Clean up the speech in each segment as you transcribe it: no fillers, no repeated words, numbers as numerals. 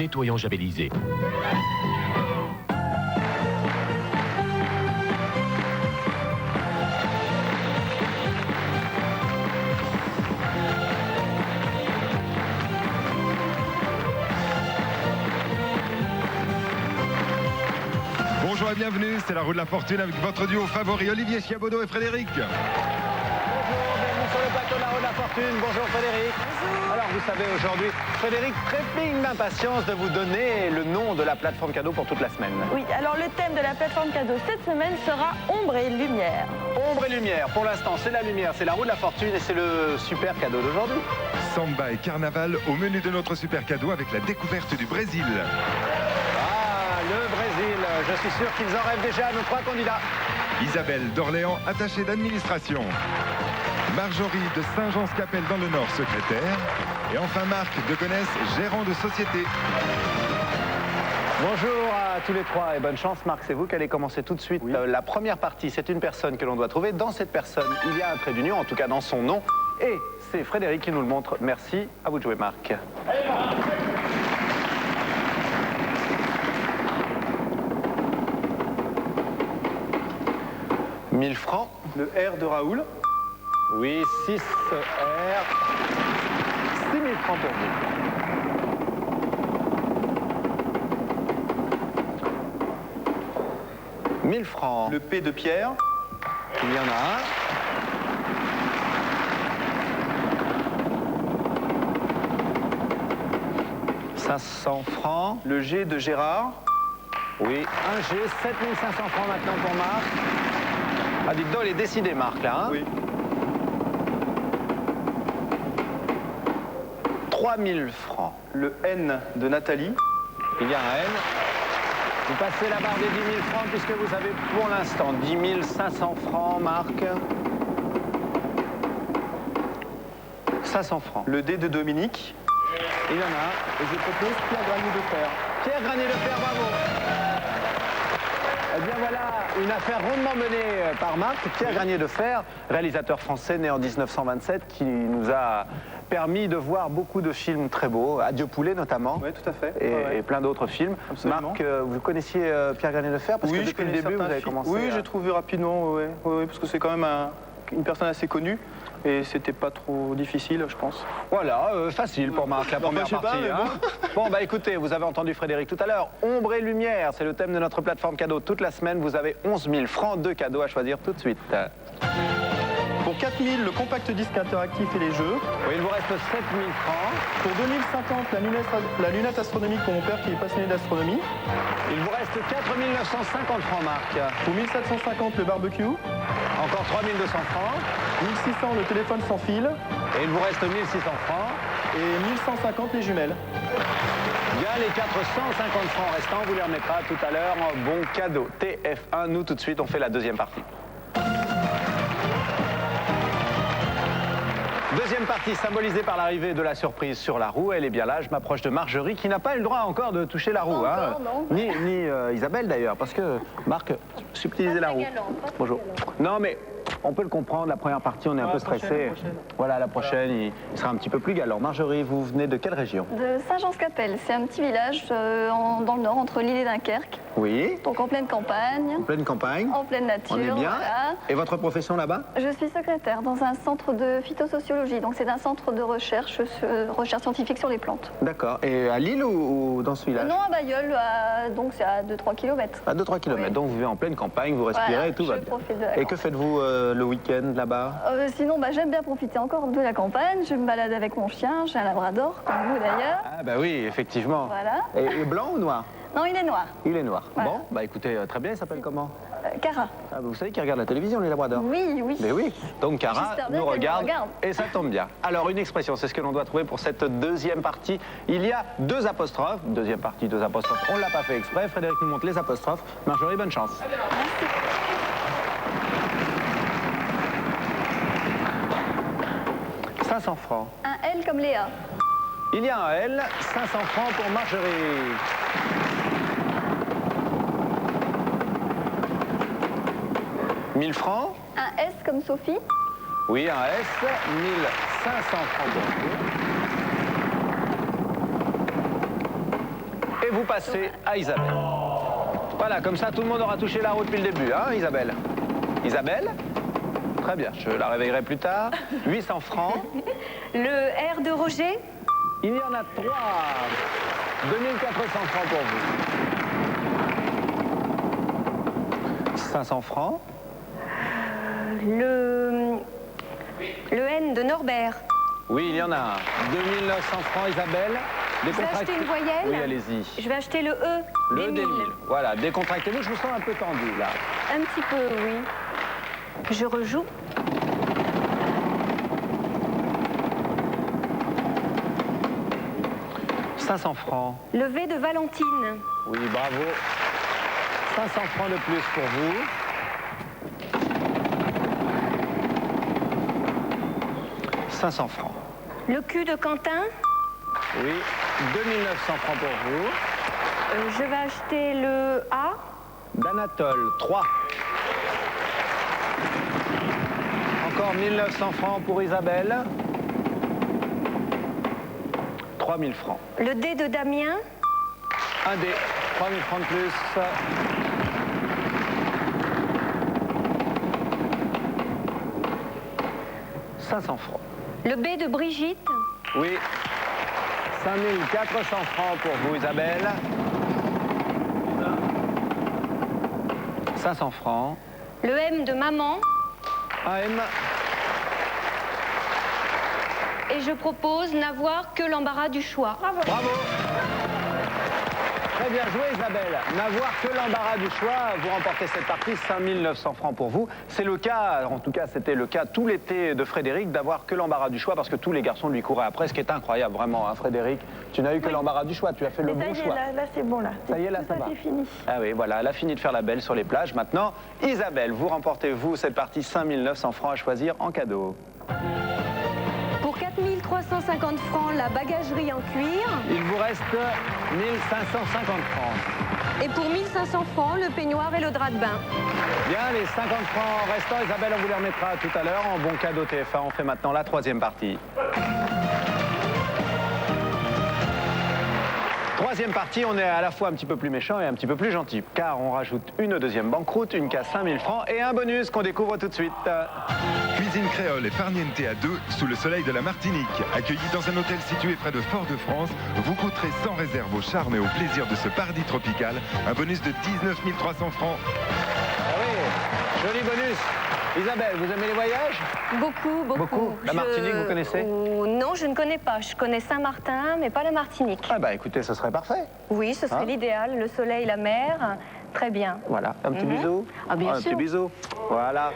nettoyant javellisé. Bonjour et bienvenue, c'est la roue de la fortune avec votre duo favori Olivier Chiabodo et Frédéric. Bonjour, bienvenue sur le plateau de la roue de la fortune. Bonjour Frédéric. Bonjour. Alors vous savez, aujourd'hui, Frédéric trépigne d'impatience de vous donner le nom de la plateforme cadeau pour toute la semaine. Oui, alors le thème de la plateforme cadeau cette semaine sera ombre et lumière. Ombre et lumière, pour l'instant c'est la lumière, c'est la roue de la fortune et c'est le super cadeau d'aujourd'hui. Samba et carnaval au menu de notre super cadeau avec la découverte du Brésil. Le Brésil, je suis sûr qu'ils en rêvent déjà, nos trois candidats. Isabelle d'Orléans, attachée d'administration. Marjorie de Saint-Jean-Scapelle dans le Nord, secrétaire. Et enfin Marc de Gonesse, gérant de société. Bonjour à tous les trois et bonne chance. Marc, c'est vous qui allez commencer tout de suite. Oui. La première partie, c'est une personne que l'on doit trouver. Dans cette personne, il y a un trait d'union, en tout cas dans son nom. Et c'est Frédéric qui nous le montre. Merci, à vous de jouer Marc. 1000 francs. Le R de Raoul. Oui, 6 R. 6000 francs pour vous. 1000 francs. Le P de Pierre. Il y en a un. « 500 francs. Le G de Gérard. Oui, un G, 7500 francs maintenant pour Marc. Ah, dites donc, il est décidé, Marc, là, hein? Oui. 3000 francs. Le N de Nathalie. Il y a un N. Vous passez la barre des 10 000 francs puisque vous avez pour l'instant 10 500 francs, Marc. 500 francs. Le D de Dominique. Il y en a un. Et je propose Pierre Granier de Fer. Pierre Granier de Fer, bravo. Eh bien voilà, une affaire rondement menée par Marc. Pierre Granier de Fer, réalisateur français né en 1927, qui nous a permis de voir beaucoup de films très beaux, Adieu Poulet notamment. Oui, tout à fait. Et plein d'autres films. Absolument. Marc, vous connaissiez Pierre Granier de Fer parce oui, que depuis le début, vous avez commencé. Oui, j'ai trouvé rapidement, oui, parce que c'est quand même une personne assez connue. Et c'était pas trop difficile, je pense. Voilà, facile pour Marc, la première partie. Bon, bah écoutez, vous avez entendu Frédéric tout à l'heure. Ombre et lumière, c'est le thème de notre plateforme cadeau. Toute la semaine, vous avez 11 000 francs de cadeaux à choisir tout de suite. Pour 4000, le compact disque interactif et les jeux. Oui, il vous reste 7 000 francs. Pour 2050, la lunette astronomique pour mon père qui est passionné d'astronomie. Il vous reste 4 950 francs, Marc. Pour 1750, le barbecue. Encore 3 200 francs. 1600, le téléphone sans fil. Et il vous reste 1600 francs. Et 1150, les jumelles. Bien, les 450 francs restants, on vous les remettra tout à l'heure en bon cadeau. TF1, nous tout de suite, on fait la deuxième partie. Deuxième partie symbolisée par l'arrivée de la surprise sur la roue. Elle est bien là, je m'approche de Marjorie qui n'a pas eu le droit encore de toucher la roue. Encore, non. Ni Isabelle d'ailleurs, parce que Marc, subtilisez la roue. Bonjour. Non mais on peut le comprendre, la première partie on est un peu stressé. Voilà, la prochaine il sera un petit peu plus galant. Marjorie, vous venez de quelle région? De Saint-Jean-Scapelle, c'est un petit village dans le nord, entre Lille et Dunkerque. Oui. Donc en pleine campagne. En pleine campagne. En pleine nature. On est bien. Voilà. Et votre profession là-bas? Je suis secrétaire dans un centre de phytosociologie, donc c'est un centre de recherche scientifique sur les plantes. D'accord. Et à Lille ou dans ce village? Non, à Bailleul, donc c'est à 2-3 km. À 2-3 km. Oui. Donc vous vivez en pleine campagne, vous respirez Voilà, et tout va je bien. profite de la Et que campagne. faites-vous le week-end là-bas? Sinon, j'aime bien profiter encore de la campagne. Je me balade avec mon chien, j'ai un labrador, comme vous d'ailleurs. Ah bah oui, effectivement. Voilà. Et blanc ou noir? Non, il est noir. Il est noir. Voilà. Bon, bah écoutez, très bien, il s'appelle comment? Cara. Ah, vous savez qu'il regarde la télévision, les labradors? Oui, oui. Mais oui, donc Cara J'espère bien nous qu'elle regarde, nous regarde. et ça tombe bien. Alors une expression, c'est ce que l'on doit trouver pour cette deuxième partie. Il y a 2 apostrophes, deuxième partie, 2 apostrophes, on ne l'a pas fait exprès. Frédéric nous montre les apostrophes. Marjorie, bonne chance. Merci. 500 francs. Un L comme Léa. Il y a un L, 500 francs pour Marjorie. « 1000 francs. Un S comme Sophie. Oui, un S, 1500 francs pour vous. et vous passez à Isabelle. Voilà, comme ça tout le monde aura touché la roue depuis le début, hein, Isabelle? Isabelle? Très bien, je la réveillerai plus tard. 800 francs. Le R de Roger. Il y en a 3. 2400 francs pour vous. 500 francs. Le N de Norbert. Oui, il y en a un. 2900 francs, Isabelle. Je vais acheter une voyelle. Oui, allez-y. Je vais acheter le E. Le D1000. Voilà, décontractez-vous, je vous sens un peu tendu, là. Un petit peu, oui. Je rejoue. « 500 francs. Le V de Valentine. Oui, bravo. 500 francs de plus pour vous. « 500 francs. Le Q de Quentin. Oui, 2900 francs pour vous. Je vais acheter le A. D'Anatole, 3. Encore 1900 francs pour Isabelle. 3000 francs. Le D de Damien. Un D, 3000 francs de plus. « 500 francs. Le B de Brigitte. Oui. 5400 francs pour vous, Isabelle. 500 francs. Le M de Maman. Un M. Et je propose n'avoir que l'embarras du choix. Bravo. Bravo. Très bien joué, Isabelle. N'avoir que l'embarras du choix, vous remportez cette partie, 5900 francs pour vous. C'est le cas, en tout cas c'était le cas tout l'été de Frédéric, d'avoir que l'embarras du choix parce que tous les garçons lui couraient après, ce qui est incroyable vraiment, hein, Frédéric. Tu n'as eu que l'embarras du choix, tu as fait le bon choix. Là c'est bon là. Ça y est, là ça va. C'est fini. Ah oui, voilà, elle a fini de faire la belle sur les plages. Maintenant, Isabelle, vous remportez, vous, cette partie, 5900 francs à choisir en cadeau. Pour 4350 francs, la bagagerie en cuir. Il vous reste 1550 francs. Et pour 1500 francs, le peignoir et le drap de bain. Bien, les 50 francs restants, Isabelle, on vous les remettra tout à l'heure en bon cadeau TF1. On fait maintenant la troisième partie. Troisième partie, on est à la fois un petit peu plus méchant et un petit peu plus gentil, car on rajoute une deuxième banqueroute, une case 5000 francs et un bonus qu'on découvre tout de suite. Cuisine créole et farniente à 2 sous le soleil de la Martinique. Accueilli dans un hôtel situé près de Fort-de-France, vous goûterez sans réserve au charme et au plaisir de ce paradis tropical. Un bonus de 19 300 francs. Ah oui, joli bonus. Isabelle, vous aimez les voyages? Beaucoup, beaucoup. Beaucoup. La Martinique, vous connaissez? Non, je ne connais pas. Je connais Saint-Martin, mais pas la Martinique. Ah bah écoutez, ce serait parfait. Oui, ce serait l'idéal. Le soleil, la mer, très bien. Voilà, un petit bisou. Ah, bien Un sûr. petit bisou. Voilà.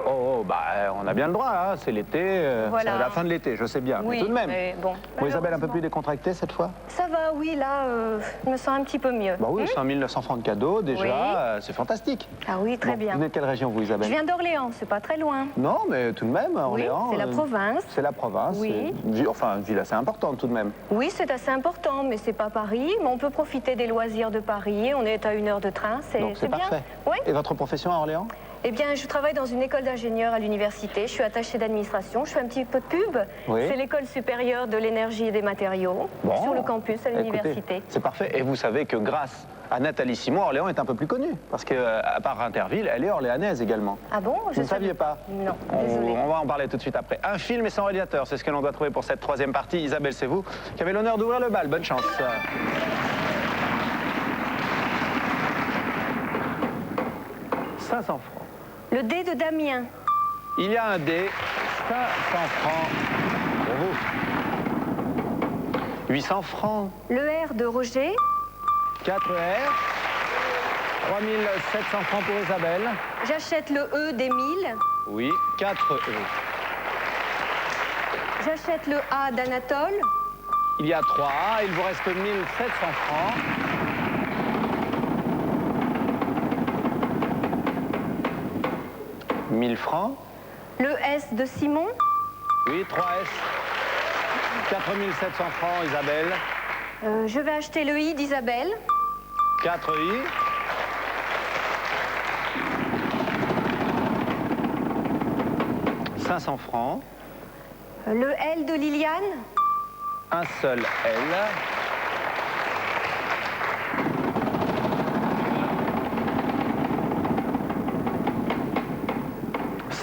Oh, bah on a bien le droit, hein. C'est l'été, Voilà. c'est la fin de l'été, je sais bien. Oui, mais tout de même. mais bon. Bon, Isabelle, un peu plus décontractée cette fois? Ça va, oui, là, je me sens un petit peu mieux. Bah oui, 5900 francs de cadeaux, déjà, Oui. C'est fantastique. Ah oui, très Bon, bien. Vous venez de quelle région, vous, Isabelle? Je viens d'Orléans, c'est pas très loin. Non, mais tout de même, Orléans... c'est la province. C'est la province. Oui. Enfin, une ville assez importante tout de même. Oui, c'est assez important, mais c'est pas Paris. Mais on peut profiter des loisirs de Paris. On est à 1 heure de train, Donc c'est bien. parfait. Oui. Et votre profession à Orléans? Eh bien, je travaille dans une école d'ingénieurs à l'université. Je suis attachée d'administration. Je fais un petit peu de pub. Oui. C'est l'école supérieure de l'énergie et des matériaux Bon. sur le campus à Écoutez, l'université. c'est parfait. Et vous savez que grâce à Nathalie Simon, Orléans est un peu plus connue. Parce qu'à part Interville, elle est orléanaise également. Ah bon? Vous ne saviez pas? Non, désolée. On va en parler tout de suite après. Un film et sans réalisateur, c'est ce que l'on doit trouver pour cette troisième partie. Isabelle, c'est vous qui avez l'honneur d'ouvrir le bal. Bonne chance. « 500 francs. Le D de Damien. Il y a un dé, 500 francs pour vous. 800 francs, Le R de Roger. 4 R, 3700 francs pour Isabelle. J'achète le E d'Émile. Oui, 4 E. J'achète le A d'Anatole. Il y a 3 A, il vous reste 1700 francs. « 1000 francs. Le S de Simon. Oui, 3S. 4700 francs, Isabelle. Je vais acheter le I d'Isabelle. 4 I. « 500 francs. Le L de Liliane. Un seul L.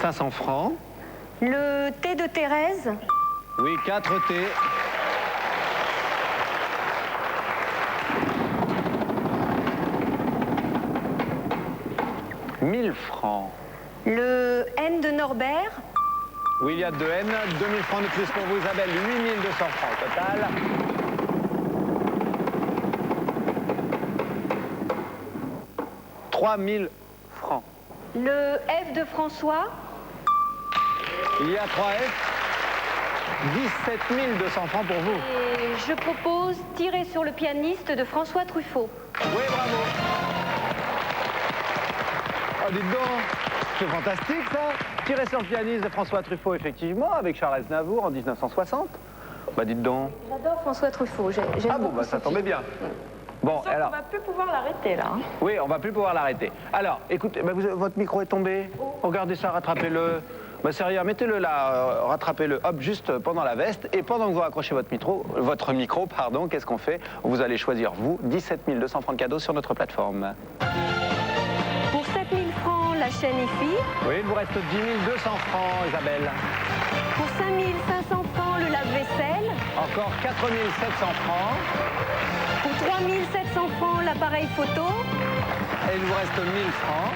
500 francs. Le thé de Thérèse. Oui, 4 thés. « 1000 francs. Le N de Norbert. Oui, il y a 2 N. 2000 francs de plus pour vous, Isabelle. 8200 francs au total. « 3000 francs. Le F de François. Il y a 3 F. 17 200 francs pour vous. Et je propose Tirer sur le pianiste de François Truffaut. Oui, bravo. Oh, dites donc, c'est fantastique ça. Tirer sur le pianiste de François Truffaut, effectivement, avec Charles Aznavour en 1960. Bah dites donc. J'adore François Truffaut. Ah bon, bah ça tombait bien. Bon, alors. On va plus pouvoir l'arrêter là. Oui, on va plus pouvoir l'arrêter. Alors, écoutez, bah, votre micro est tombé. Regardez ça, rattrapez-le. Bah sérieux, mettez-le là, rattrapez-le, hop, juste pendant la veste. Et pendant que vous raccrochez votre micro, pardon, qu'est-ce qu'on fait? Vous allez choisir, vous, 17 200 francs de cadeaux sur notre plateforme. Pour 7 000 francs, la chaîne IFI. Oui, il vous reste 10 200 francs, Isabelle. Pour 5 500 francs, le lave-vaisselle. Encore 4 700 francs. Pour 3 700 francs, l'appareil photo. Et il vous reste 1000 francs.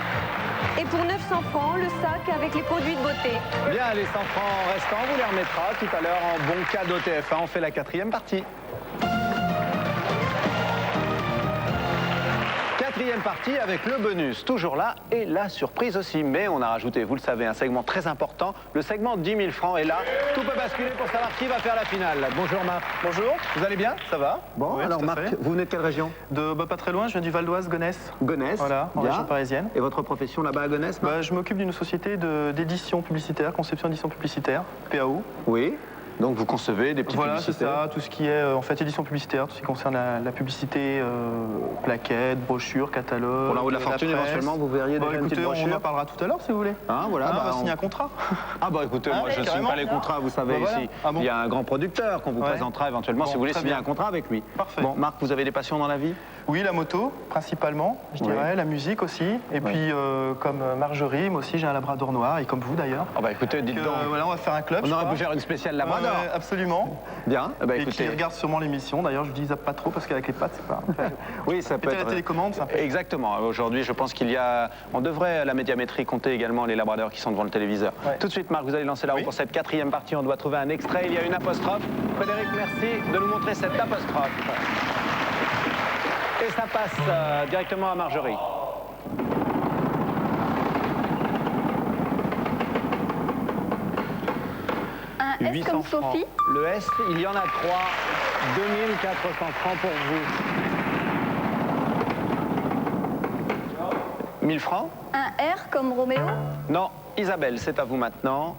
Et pour 900 francs, le sac avec les produits de beauté. Bien, les 100 francs restants, on vous les remettra tout à l'heure en bon cadeau TF1. On fait la 4e partie. 4e partie avec le bonus, toujours là, et la surprise aussi. Mais on a rajouté, vous le savez, un segment très important, le segment 10 000 francs. Et là, tout peut basculer pour savoir qui va faire la finale. Bonjour Marc. Bonjour. Vous allez bien? Ça va? Bon, Oui, alors tout à Marc, fait. vous venez de quelle région? Pas très loin, je viens du Val d'Oise, Gonesse. Gonesse. Voilà, en bien. région parisienne. Et votre profession là-bas à Gonesse, Marc? Je m'occupe d'une société d'édition publicitaire, conception d'édition publicitaire, PAO. Oui. Donc vous concevez des petites Voilà, c'est publicités. ça, tout ce qui est en fait édition publicitaire, tout ce qui concerne la publicité, plaquettes, brochures, catalogues. Pour la roue de la fortune, presse. éventuellement, vous verriez déjà une petite Écoutez, on brochure. en parlera tout à l'heure si vous voulez. Hein, voilà, On bah, va signer un contrat. Ah bah écoutez, moi je ne signe carrément. pas les contrats, vous savez, Bah, voilà. ici. Ah bon. Il y a un grand producteur qu'on vous Ouais. présentera éventuellement Bon, si vous voulez très signer bien. un contrat avec lui. Parfait. Bon, Marc, vous avez des passions dans la vie? Oui, la moto, principalement, je dirais, la musique aussi. Et puis, comme Marjorie, moi aussi j'ai un labrador noir, et comme vous d'ailleurs. Ah bah écoutez, dites Donc, donc. voilà, on va faire un club. On je aurait crois. pu faire une spéciale Labrador. Ouais, absolument. Bien, eh ben, Et écoutez. qui regarde sûrement l'émission. D'ailleurs, je dis zappe pas trop parce qu'avec les pattes, c'est pas. Oui, ça peut Mettez être. la télécommande, c'est un peu. Exactement. Aujourd'hui, je pense qu'il y a. On devrait, à la médiamétrie, compter également les labradors qui sont devant le téléviseur. Ouais. Tout de suite, Marc, vous allez lancer la roue Oui. pour cette 4e partie. On doit trouver un extrait. Il y a une apostrophe. Frédéric, merci de nous montrer cette apostrophe. Et ça passe directement à Marjorie. Un S 800 comme francs. Sophie. Le S, il y en a 3. 2400 francs pour vous. 1000 francs? Un R comme Roméo. Non, Isabelle, c'est à vous maintenant.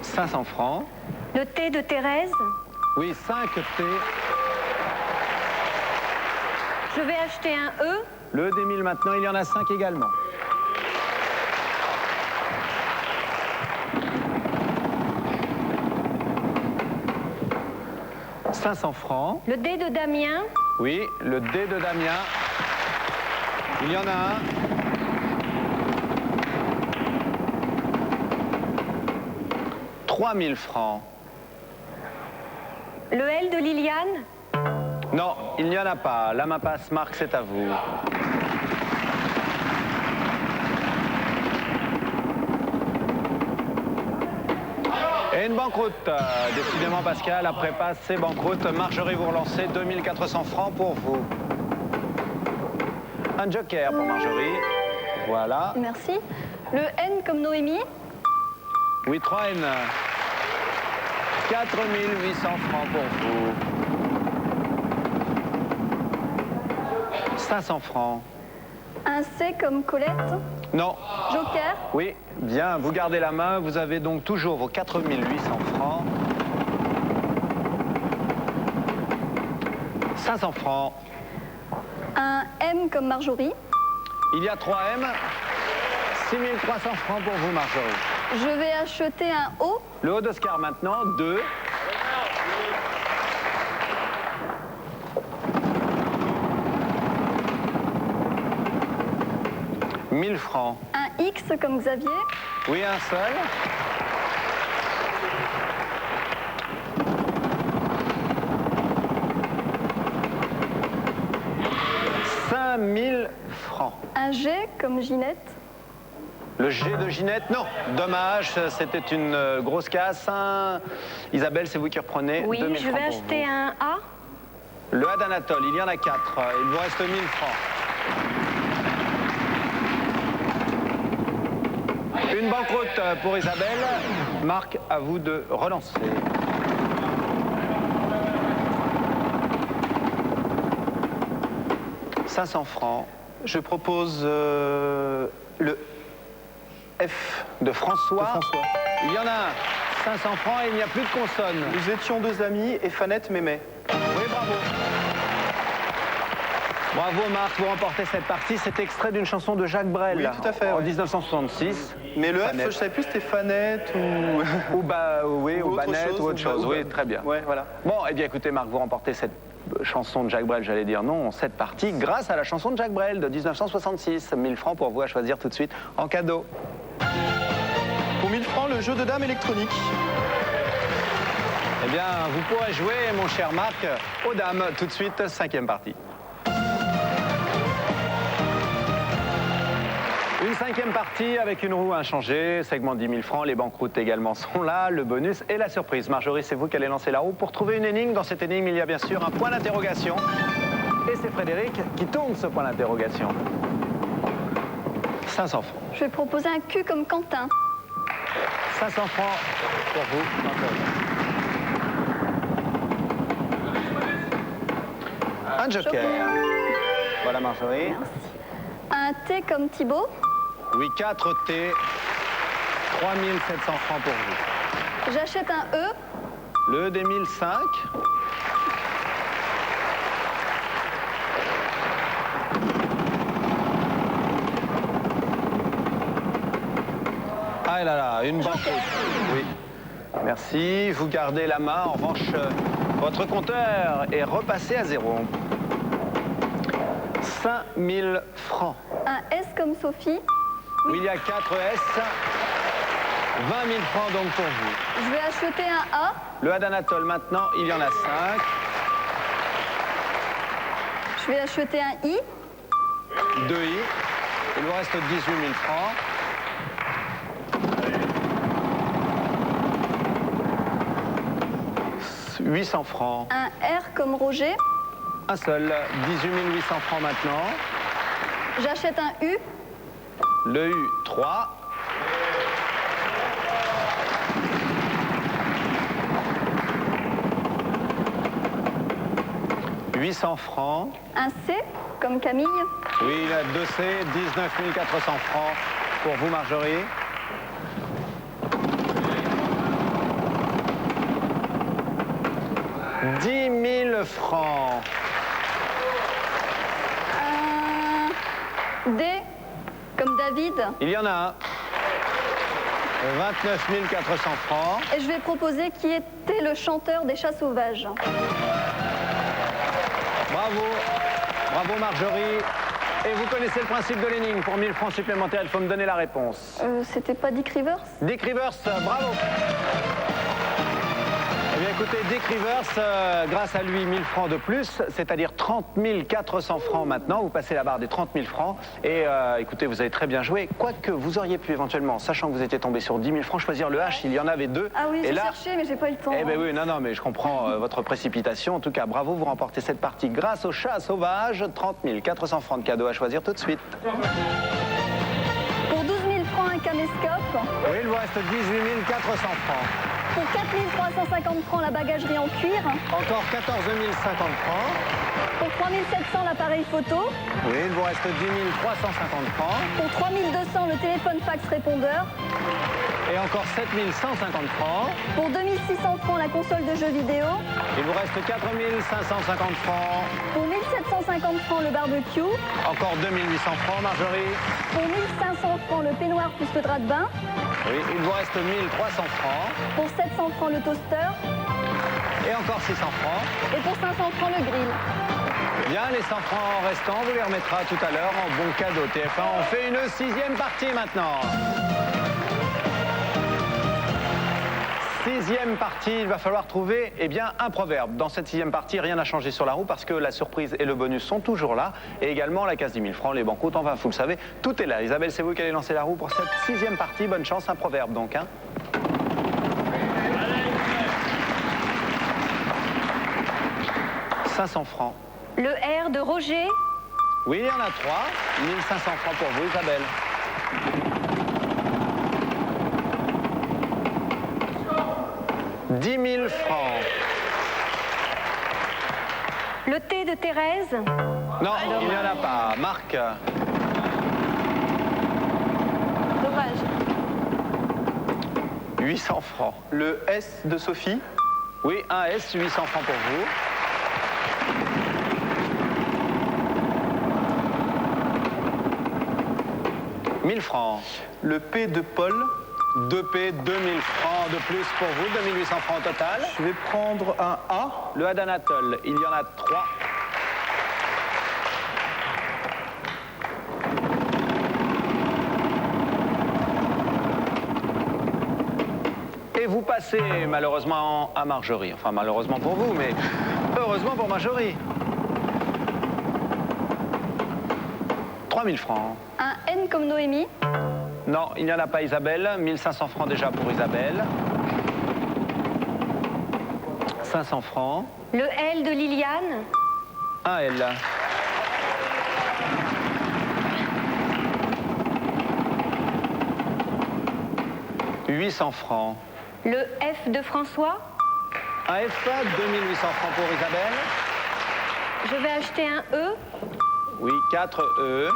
« 500 francs. Le thé de Thérèse. Oui, 5 T. Je vais acheter un E. Le des 1000 maintenant, il y en a 5 également. « 500 francs. Le D de Damien. Oui, le D de Damien. Il y en a un. « 3000 francs. Le L de Liliane. Non, il n'y en a pas. La main passe, Marc, c'est à vous. Et une banqueroute. Décidément, Pascal, après passe, c'est banqueroute. Marjorie, vous relancez 2400 francs pour vous. Un joker pour Marjorie. Voilà. Merci. Le N comme Noémie. Oui, 3 N. 4800 francs pour vous. 500 francs. Un C comme Colette. Non. Joker. Oui, bien, vous gardez la main. Vous avez donc toujours vos 4800 francs. 500 francs. Un M comme Marjorie. Il y a 3 M. 6300 francs pour vous, Marjorie. Je vais acheter un O. Le haut d'Oscar maintenant, 2. 1000 francs. Un X comme Xavier. Oui, un seul. 5000 francs. Un G comme Ginette. Le G de Ginette, non. Dommage, c'était une grosse casse. Isabelle, c'est vous qui reprenez. Oui, 2000 je francs vais pour acheter vous. un A. Le A d'Anatole, il y en a 4. Il vous reste 1000 francs. Une banqueroute pour Isabelle. Marc, à vous de relancer. « 500 francs. Je propose le F. De François. De François. Il y en a un. 500 francs et il n'y a plus de consonne. Nous étions deux amis et Fanette m'aimait. Oui, bravo. Bravo Marc, vous remportez cette partie. C'est extrait d'une chanson de Jacques Brel. Oui, tout à fait, En ouais. 1966. Mais le F, Fanette. je savais plus si c'était Fanette ou... Ou, oui, ou autre Banette chose, ou autre chose. ou- Oui, très bien. Ouais, voilà. Bon, eh bien écoutez Marc, vous remportez cette chanson de Jacques Brel, j'allais dire non, cette partie, grâce à la chanson de Jacques Brel de 1966. 1000 francs pour vous à choisir tout de suite en cadeau. Pour 1000 francs, le jeu de dames électronique. Eh bien, vous pourrez jouer, mon cher Marc, aux dames, tout de suite, 5e partie. Une 5e partie avec une roue inchangée, segment 10 000 francs, les banqueroutes également sont là, le bonus et la surprise. Marjorie, c'est vous qui allez lancer la roue. Pour trouver une énigme, dans cette énigme, il y a bien sûr un point d'interrogation. Et c'est Frédéric qui tourne ce point d'interrogation. 500 francs. Je vais proposer un Q comme Quentin. 500 francs pour vous, Marjorie. Un joker. Voilà Marjorie. Un T comme Thibaut. Oui, 4T. 3700 francs pour vous. J'achète un E. Le des 1005. Ah là là, une banqueroute. Oui. Merci. Vous gardez la main. En revanche, votre compteur est repassé à 0. 5000 francs. Un S comme Sophie. Oui, il y a 4 S. 20 000 francs donc pour vous. Je vais acheter un A. Le A d'Anatole maintenant, il y en a 5. Je vais acheter un I. 2 I. Il vous reste 18 000 francs. « 800 francs. Un R comme Roger. Un seul. 18 800 francs maintenant. J'achète un U. Le U, 3. « 800 francs. Un C comme Camille. Oui, il a 2 C, 19 400 francs pour vous, Marjorie. « 10 000 francs. Un D comme David. Il y en a un. 29 400 francs. Et je vais proposer qui était le chanteur des Chats Sauvages. Bravo. Bravo, Marjorie. Et vous connaissez le principe de l'énigme. Pour 1000 francs supplémentaires, il faut me donner la réponse. C'était pas Dick Rivers? Dick Rivers, bravo. Eh bien, écoutez, Dick Rivers, grâce à lui, 1000 francs de plus, c'est-à-dire 30 400 francs maintenant. Vous passez la barre des 30 000 francs. Et écoutez, vous avez très bien joué. Quoique, vous auriez pu éventuellement, sachant que vous étiez tombé sur 10 000 francs, choisir le H. Il y en avait 2. Ah oui, Et j'ai là, cherché, mais j'ai pas eu le temps. eh bien oui, non, mais je comprends votre précipitation. En tout cas, bravo, vous remportez cette partie grâce au chat sauvage. 30 400 francs de cadeaux à choisir tout de suite. Pour 12 000 francs, un caméscope. Oui, il vous reste 18 400 francs. Pour 4 350 francs, la bagagerie en cuir. Encore 14 050 francs. Pour 3 700, l'appareil photo. Oui, il vous reste 10 350 francs. Pour 3 200, le téléphone fax répondeur. Et encore 7 150 francs. Pour 2 600 francs, la console de jeux vidéo. Il vous reste 4 550 francs. Pour 1 750 francs, le barbecue. Encore 2 800 francs, Marjorie. Pour 1 500 francs, le peignoir plus le drap de bain. Oui, il vous reste 1 300 francs. Pour 700 francs, le toaster. Et encore 600 francs. Et pour 500 francs, le grill. Bien, les 100 francs restants, vous les remettra tout à l'heure en bon cadeau TF1. On fait une 6e partie maintenant. 6e partie, il va falloir trouver un proverbe. Dans cette 6e partie, rien n'a changé sur la roue parce que la surprise et le bonus sont toujours là. Et également la case 10 000 francs, les bancoutes, enfin vous le savez, tout est là. Isabelle, c'est vous qui allez lancer la roue pour cette 6e partie. Bonne chance, un proverbe donc. 500 francs. Le R de Roger. Oui, il y en a 3. 1500 francs pour vous, Isabelle. « 10 000 francs. Le T de Thérèse. Non, il n'y en a pas. Marc. Dommage. 800 francs. Le S de Sophie. Oui, un S, 800 francs pour vous. « 1000 francs. Le P de Paul. 2P, 2000 francs de plus pour vous, 2800 francs au total. Je vais prendre un A. Le A d'Anatole, il y en a 3. Et vous passez malheureusement à Marjorie. Enfin, malheureusement pour vous, mais heureusement pour Marjorie. 3000 francs. Un N comme Noémie. Non, il n'y en a pas, Isabelle. 1500 francs déjà pour Isabelle. 500 francs. Le L de Liliane. Un L. « 800 francs. Le F de François. Un F, 2800 francs pour Isabelle. Je vais acheter un E. Oui, 4 E.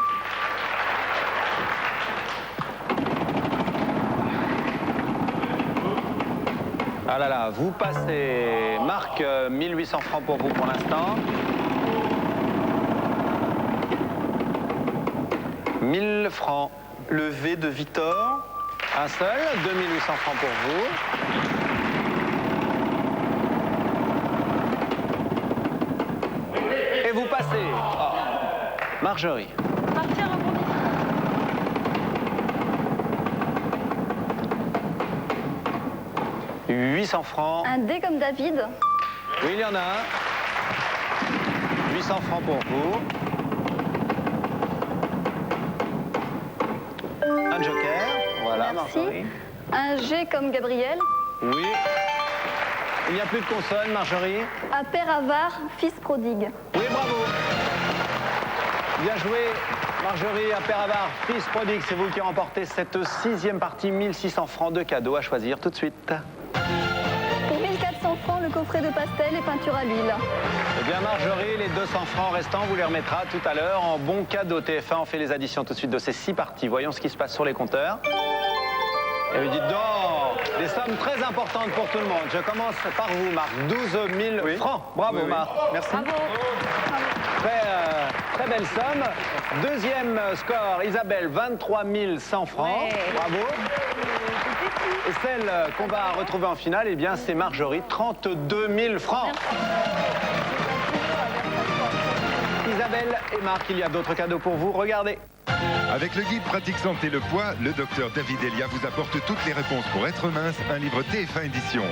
Ah là là, vous passez. Marc, 1800 francs pour vous pour l'instant. 1000 francs. Le V de Victor. Un seul, 2800 francs pour vous. Et vous passez. Oh. Marjorie. Partir en bon. 800 francs. Un D comme David. Oui, il y en a un. 800 francs pour vous. Un joker. Voilà, Merci. Marjorie. Un G comme Gabriel. Oui. Il n'y a plus de consonne, Marjorie. Un père avare, fils prodigue. Oui, bravo. Bien joué, Marjorie, à Père Avare, fils prodigue. C'est vous qui remportez cette 6e partie, 1600 francs de cadeaux à choisir tout de suite. Pour 1400 francs, le coffret de pastel et peinture à l'huile. Eh bien, Marjorie, les 200 francs restants, vous les remettra tout à l'heure en bon cadeau TF1. On fait les additions tout de suite de ces 6 parties. Voyons ce qui se passe sur les compteurs. Et vous dites donc, des sommes très importantes pour tout le monde. Je commence par vous, Marc. 12 000 francs. Bravo, Oui, oui. Marc. Merci. Bravo. Très belle somme. Deuxième score, Isabelle, 23 100 francs. Ouais. Bravo. Et celle qu'on va retrouver en finale, eh bien, c'est Marjorie, 32 000 francs. Isabelle et Marc, il y a d'autres cadeaux pour vous. Regardez. Avec le guide Pratique Santé Le Poids, le docteur David Elia vous apporte toutes les réponses pour être mince, un livre TF1 édition.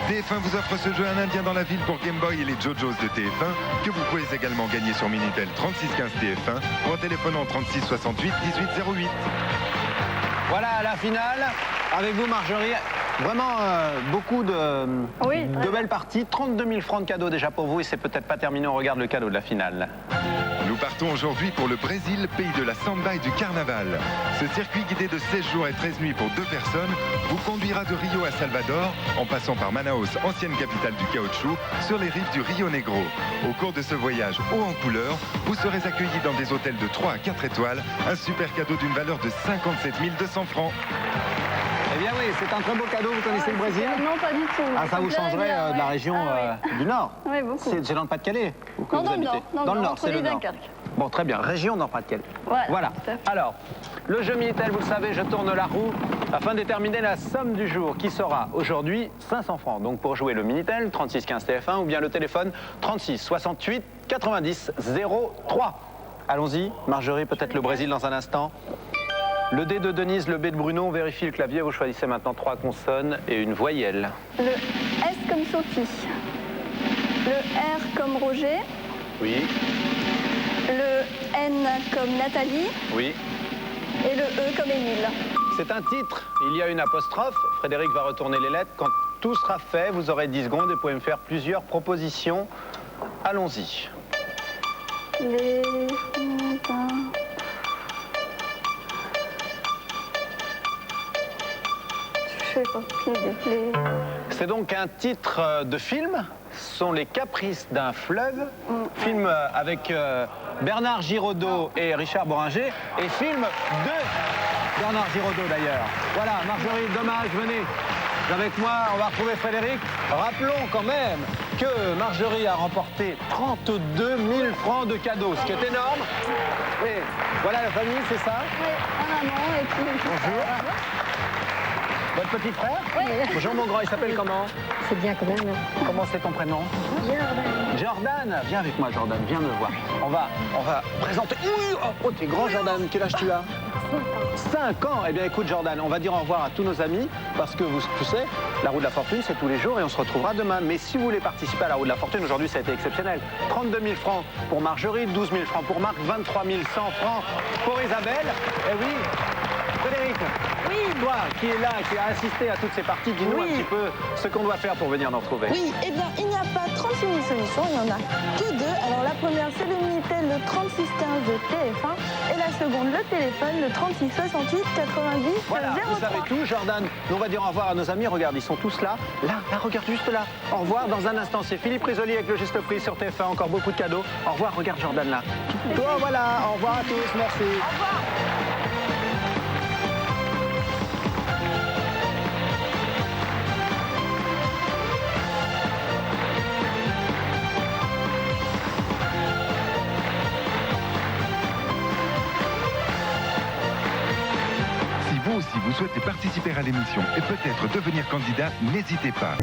TF1 vous offre ce jeu Un Indien dans la ville pour Game Boy et les JoJo's de TF1 que vous pouvez également gagner sur Minitel 3615 TF1 ou en téléphonant 36 68 18 08. Voilà la finale. Avec vous, Marjorie. Vraiment beaucoup de belles parties. 32 000 francs de cadeaux déjà pour vous et c'est peut-être pas terminé. On regarde le cadeau de la finale. Nous partons aujourd'hui pour le Brésil, pays de la samba et du carnaval. Ce circuit guidé de 16 jours et 13 nuits pour 2 personnes vous conduira de Rio à Salvador, en passant par Manaus, ancienne capitale du caoutchouc, sur les rives du Rio Negro. Au cours de ce voyage haut en couleur, vous serez accueillis dans des hôtels de 3 à 4 étoiles, un super cadeau d'une valeur de 57 200 francs. Eh bien oui, c'est un très beau cadeau. Vous connaissez le Brésil? Non, pas du tout. Ah, ça vous changerait de la région du Nord. Oui, beaucoup. C'est dans le Pas-de-Calais? Non, dans le Nord. Dans le Nord, c'est le Nord. Dunkerque. Bon, très bien. Région Nord-Pas-de-Calais. Voilà. Tout à fait. Alors, le jeu Minitel, vous le savez, je tourne la roue afin de déterminer la somme du jour qui sera aujourd'hui 500 francs. Donc pour jouer le Minitel, 36 15 TF1 ou bien le téléphone 36 68 90 03. Allons-y, Marjorie, peut-être le Brésil dans un instant. Le D de Denise, le B de Bruno, on vérifie le clavier. Vous choisissez maintenant 3 consonnes et une voyelle. Le S comme Sophie. Le R comme Roger. Oui, Le N comme Nathalie. oui. Et le E comme Émile. C'est un titre, il y a une apostrophe. Frédéric va retourner les lettres. Quand tout sera fait, vous aurez 10 secondes et vous pouvez me faire plusieurs propositions. Allons-y. Les... Je sais pas, aucune idée. C'est donc un titre de film. Ce sont les caprices d'un fleuve. Film avec Bernard Giraudot et Richard Bohringer. Et film de Bernard Giraudot d'ailleurs. Voilà, Marjorie, dommage, venez avec moi, on va retrouver Frédéric. Rappelons quand même que Marjorie a remporté 32 000 francs de cadeaux, ce qui est énorme. Et voilà la famille, c'est ça? Oui, un maman et puis... Bonjour. Votre petit frère? Oui. Bonjour mon grand, il s'appelle comment? C'est bien quand même. Comment c'est ton prénom? Jordan. Jordan, viens avec moi Jordan, viens me voir. On va présenter... Oui, oh, t'es grand Jordan, quel âge tu as? 5 ans. Eh bien écoute Jordan, on va dire au revoir à tous nos amis parce que tu sais, la roue de la fortune c'est tous les jours et on se retrouvera demain. Mais si vous voulez participer à la roue de la fortune, aujourd'hui ça a été exceptionnel. 32 000 francs pour Marjorie, 12 000 francs pour Marc, 23 100 francs pour Isabelle. Et oui, Frédéric, oui, toi qui es là, qui a assisté à toutes ces parties, dis-nous un petit peu ce qu'on doit faire pour venir nous retrouver. Oui, eh bien, il n'y a pas 36 000 solutions, il n'y en a que 2. Alors, la première, c'est le Minitel, le 3615 de TF1. Et la seconde, le téléphone, le 36 68 90 Voilà, 03. vous savez tout, Jordan. Nous, on va dire au revoir à nos amis. Regarde, ils sont tous là. Là, regarde juste là. Au revoir. Dans un instant, c'est Philippe Risoli avec le Juste Prix sur TF1. Encore beaucoup de cadeaux. Au revoir, regarde Jordan là. Toi, voilà. Au revoir à tous. Merci. Au revoir. Si vous aussi vous souhaitez participer à l'émission et peut-être devenir candidat, n'hésitez pas.